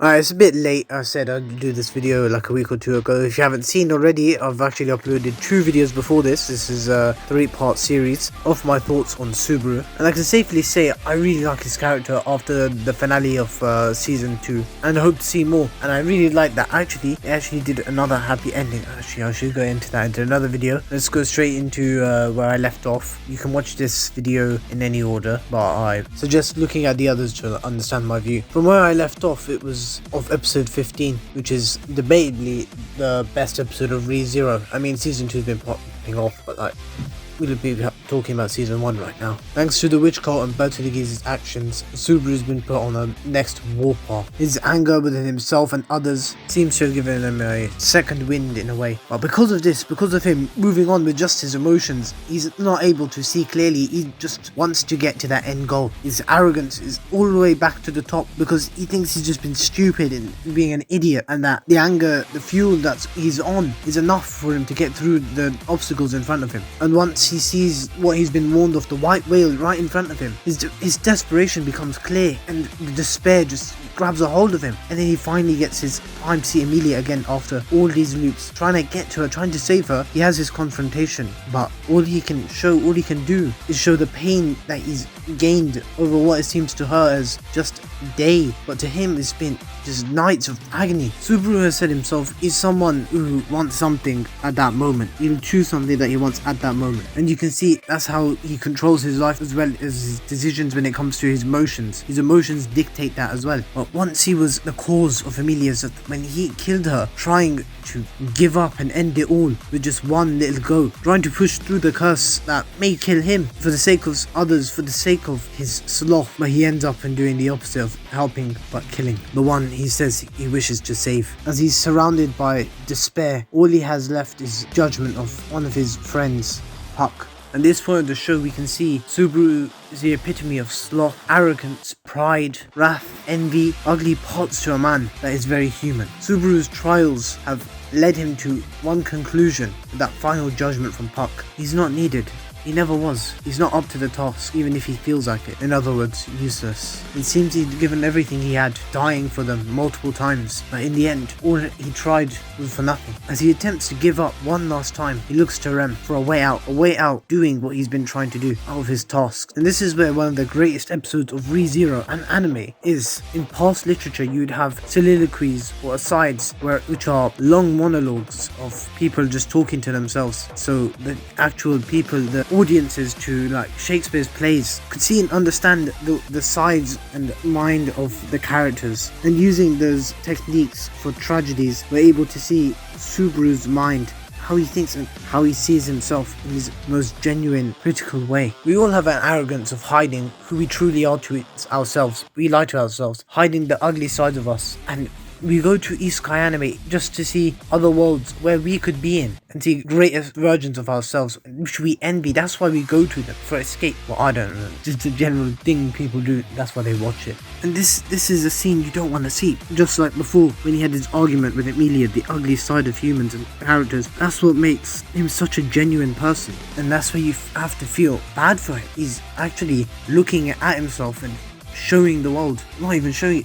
Alright, it's a bit late. I said I'd do this video like a week or two ago. If you haven't seen already, I've actually uploaded 2 videos before this. This is a 3-part series of my thoughts on Subaru. And I can safely say I really like his character after the finale of season 2. And I hope to see more. And I really like that it actually did another happy ending. Actually, I should go into that into another video. Let's go straight into where I left off. You can watch this video in any order, but I suggest looking at the others to understand my view. From where I left off, it was of episode 15, which is debatably the best episode of ReZero. I mean, season 2 has been popping off, but like, we'll be talking about season 1 right now. Thanks to the witch cult and Bertolini's actions, Subaru's been put on a next warpath. His anger within himself and others seems to have given him a second wind in a way. But because of him moving on with just his emotions, he's not able to see clearly. He just wants to get to that end goal. His arrogance is all the way back to the top because he thinks he's just been stupid and being an idiot, and that the anger, the fuel that he's on is enough for him to get through the obstacles in front of him. And once he sees what he's been warned of, the white whale right in front of him, his desperation becomes clear and the despair just grabs a hold of him. And then he finally gets his time to see Amelia again after all these loops, trying to get to her, trying to save her. He has his confrontation, but all he can do is show the pain that he's gained over what it seems to her as just a day, but to him it's been just nights of agony. Subaru has said himself is someone who wants something at that moment. He'll choose something that he wants at that moment, and you can see that's how he controls his life as well as his decisions when it comes to his emotions. His emotions dictate that as well. But once he was the cause of Amelia's death, when he killed her, trying to give up and end it all with just one little go, trying to push through the curse that may kill him for the sake of others, for the sake of his sloth, but he ends up in doing the opposite of helping but killing the one he says he wishes to save. As he's surrounded by despair, all he has left is judgment of one of his friends, Puck. At this point of the show, we can see Subaru is the epitome of sloth, arrogance, pride, wrath, envy, ugly parts to a man that is very human. Subaru's trials have led him to one conclusion, that final judgment from Puck. He's not needed. He never was. He's not up to the task, even if he feels like it. In other words, useless. It seems he'd given everything he had, dying for them multiple times, but in the end, all he tried was for nothing. As he attempts to give up one last time, he looks to Rem for a way out doing what he's been trying to do, out of his tasks. And this is where one of the greatest episodes of ReZero and anime is. In past literature, you'd have soliloquies or asides, which are long monologues of people just talking to themselves. So the actual people, the audiences to like Shakespeare's plays could see and understand the sides and mind of the characters, and using those techniques for tragedies we're able to see Subaru's mind, how he thinks and how he sees himself in his most genuine, critical way. We all have an arrogance of hiding who we truly are to ourselves. We lie to ourselves, hiding the ugly sides of us, and we go to Isekai anime just to see other worlds where we could be in and see greater versions of ourselves which we envy. That's why we go to them, for escape. Well, I don't know, just a general thing people do. That's why they watch it. And this is a scene you don't want to see. Just like before when he had his argument with Amelia, the ugly side of humans and characters. That's what makes him such a genuine person, and that's where you have to feel bad for him. He's actually looking at himself and showing the world, not even showing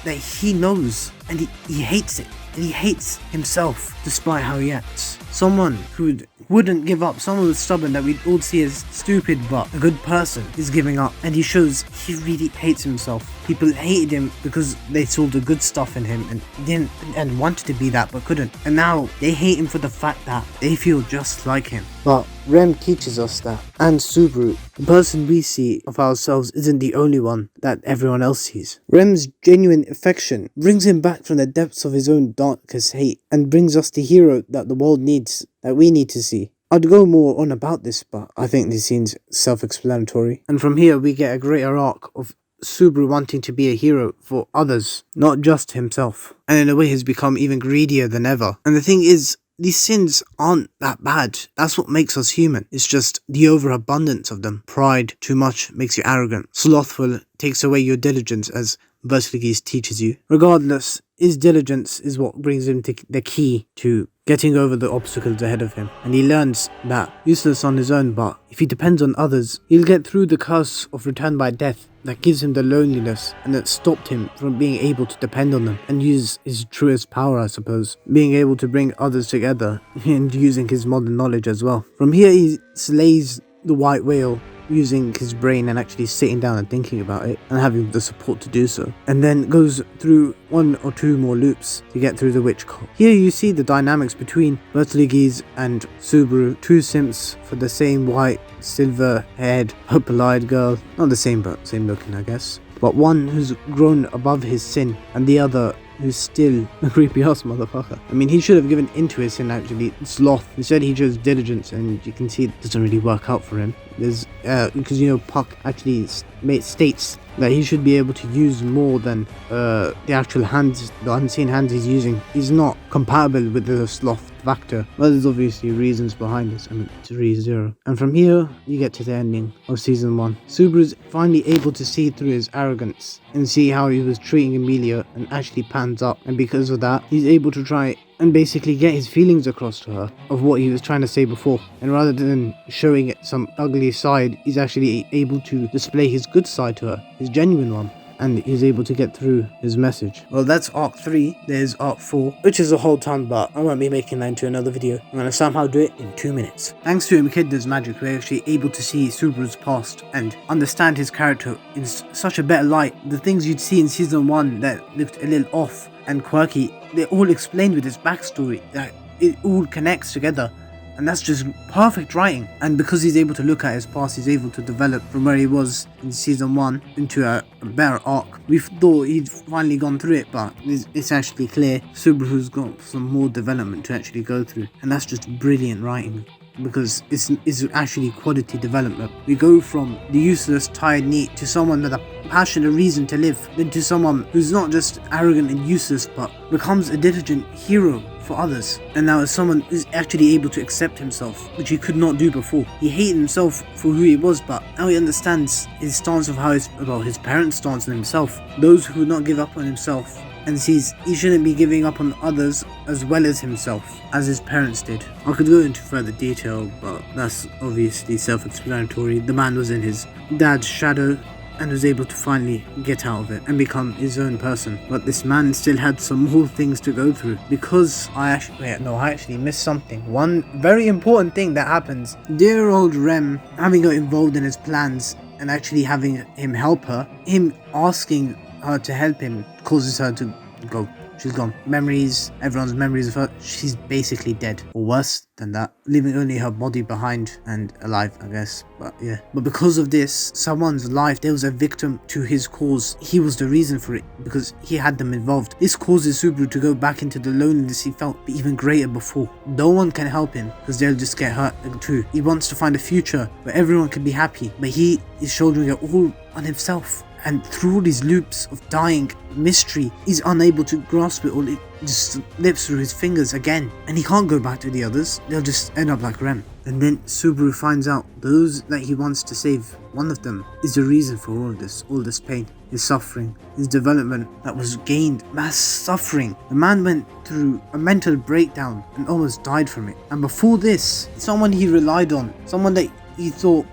that he knows, and he hates it, and he hates himself despite how he acts. Someone who wouldn't give up, someone who's stubborn that we'd all see as stupid but a good person, is giving up, and he shows he really hates himself. People hated him because they saw the good stuff in him and didn't and wanted to be that but couldn't, and now they hate him for the fact that they feel just like him. But Rem teaches us that, and Subaru, the person we see of ourselves isn't the only one that everyone else sees. Rem's genuine affection brings him back from the depths of his own darkest hate and brings us the hero that the world needs, that we need to see. I'd go more on about this, but I think this scene's self-explanatory. And from here we get a greater arc of Subaru wanting to be a hero for others, not just himself. And in a way has become even greedier than ever. And the thing is, these sins aren't that bad. That's what makes us human. It's just the overabundance of them. Pride, too much, makes you arrogant. Slothful takes away your diligence, as Versailles teaches you. Regardless, his diligence is what brings him to the key to getting over the obstacles ahead of him, and he learns that useless on his own, but if he depends on others, he'll get through the curse of return by death that gives him the loneliness and that stopped him from being able to depend on them and use his truest power, I suppose, being able to bring others together and using his modern knowledge as well. From here, he slays the white whale using his brain and actually sitting down and thinking about it and having the support to do so, and then goes through 1 or 2 more loops to get through the witch cult. Here you see the dynamics between Versailles and Subaru, 2 simps for the same white, silver haired, purple eyed girl. Not the same, but same looking, I guess, but one who's grown above his sin and the other who's still a creepy ass motherfucker. I mean, he should have given into his sin actually, sloth. Instead he chose diligence, and you can see it doesn't really work out for him. There's because Puck actually states that he should be able to use more than the actual hands, the unseen hands he's using. He's not compatible with the sloth factor. Well, there's obviously reasons behind this. I mean, it's 3-0. And from here, you get to the ending of season 1. Subaru's finally able to see through his arrogance and see how he was treating Emilia, and actually pans up. And because of that, he's able to try and basically get his feelings across to her of what he was trying to say before. And rather than showing it some ugly side, he's actually able to display his good side to her, his genuine one. And he's able to get through his message. Well, that's arc 3. There's arc 4, which is a whole ton, but I won't be making that into another video. I'm going to somehow do it in 2 minutes. Thanks to Echidna's magic, we're actually able to see Subaru's past and understand his character in such a better light. The things you'd see in season 1 that looked a little off and quirky, they're all explained with his backstory. That it all connects together. And that's just perfect writing. And because he's able to look at his past, he's able to develop from where he was in season 1 into a better arc. We thought he'd finally gone through it, but it's actually clear Subaru's got some more development to actually go through. And that's just brilliant writing, because it's actually quality development. We go from the useless, tired NEET to someone with a passion and reason to live, then to someone who's not just arrogant and useless, but becomes a diligent hero for others. And now as someone who's actually able to accept himself, which he could not do before. He hated himself for who he was, but now he understands his stance of how his parents' stance on himself. Those who would not give up on himself, and sees he shouldn't be giving up on others as well as himself, as his parents did. I could go into further detail, but that's obviously self-explanatory. The man was in his dad's shadow and was able to finally get out of it and become his own person. But this man still had some more things to go through, because I actually missed something. One very important thing that happens. Dear old Rem having got involved in his plans and actually having him help her, him asking her to help him causes her to go. She's gone. Memories, everyone's memories of her, she's basically dead. Or worse than that, leaving only her body behind and alive, I guess. But yeah. But because of this, someone's life, there was a victim to his cause. He was the reason for it, because he had them involved. This causes Subaru to go back into the loneliness he felt, but even greater before. No one can help him, because they'll just get hurt too. He wants to find a future where everyone can be happy, but he is shouldering it all on himself. And through all these loops of dying mystery, he's unable to grasp it all. It just slips through his fingers again. And he can't go back to the others. They'll just end up like Rem. And then Subaru finds out those that he wants to save, one of them is the reason for all this pain, his suffering, his development that was gained, mass suffering. The man went through a mental breakdown and almost died from it. And before this, someone he relied on, someone that he thought,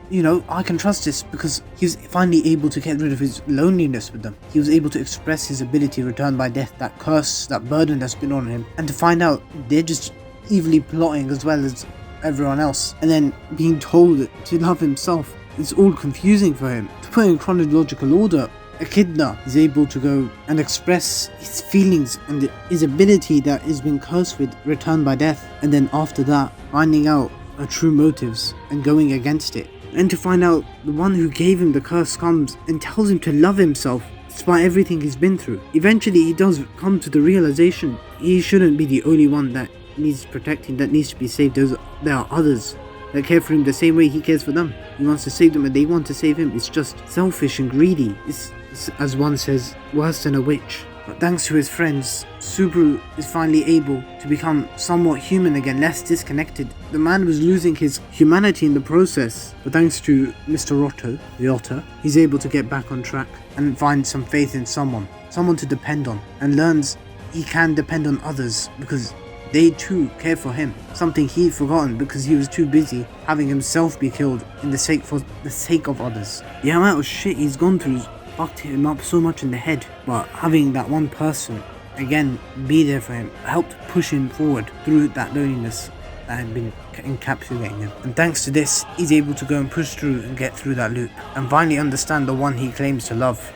I can trust this, because he was finally able to get rid of his loneliness with them. He was able to express his ability returned by death, that curse, that burden that's been on him, and to find out they're just evilly plotting as well as everyone else, and then being told to love himself. It's all confusing for him. To put in chronological order, Echidna is able to go and express his feelings and his ability that has been cursed with returned by death, and then after that, finding out her true motives and going against it. And to find out the one who gave him the curse comes and tells him to love himself despite everything he's been through. Eventually he does come to the realization he shouldn't be the only one that needs protecting, that needs to be saved. There are others that care for him the same way he cares for them. He wants to save them and they want to save him. It's just selfish and greedy. It's as one says, worse than a witch. But thanks to his friends, Subaru is finally able to become somewhat human again, less disconnected. The man was losing his humanity in the process, but thanks to Mr. Otto, the otter, he's able to get back on track and find some faith in someone to depend on, and learns he can depend on others because they too care for him, something he'd forgotten because he was too busy having himself be killed for the sake of others. The amount of shit he's gone through fucked him up so much in the head, but having that one person again be there for him helped push him forward through that loneliness that had been encapsulating him. And thanks to this, he's able to go and push through and get through that loop and finally understand the one he claims to love.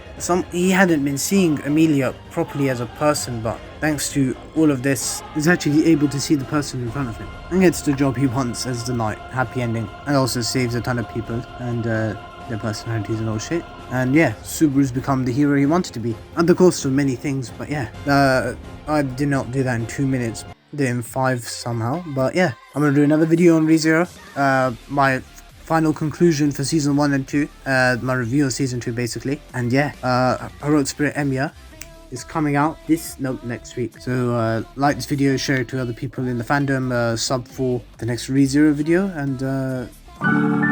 He hadn't been seeing Amelia properly as a person, but thanks to all of this, he's actually able to see the person in front of him and gets the job he wants as the knight. Happy ending, and also saves a ton of people and their personalities and all shit. And yeah, Subaru's become the hero he wanted to be at the cost of many things. But yeah, I did not do that in 2 minutes. Did it in 5 somehow. But yeah, I'm gonna do another video on ReZero. My final conclusion for season 1 and 2, my review of season 2 basically. And yeah, Heroic Spirit Emiya is coming out next week. So like this video, share it to other people in the fandom, sub for the next ReZero video, and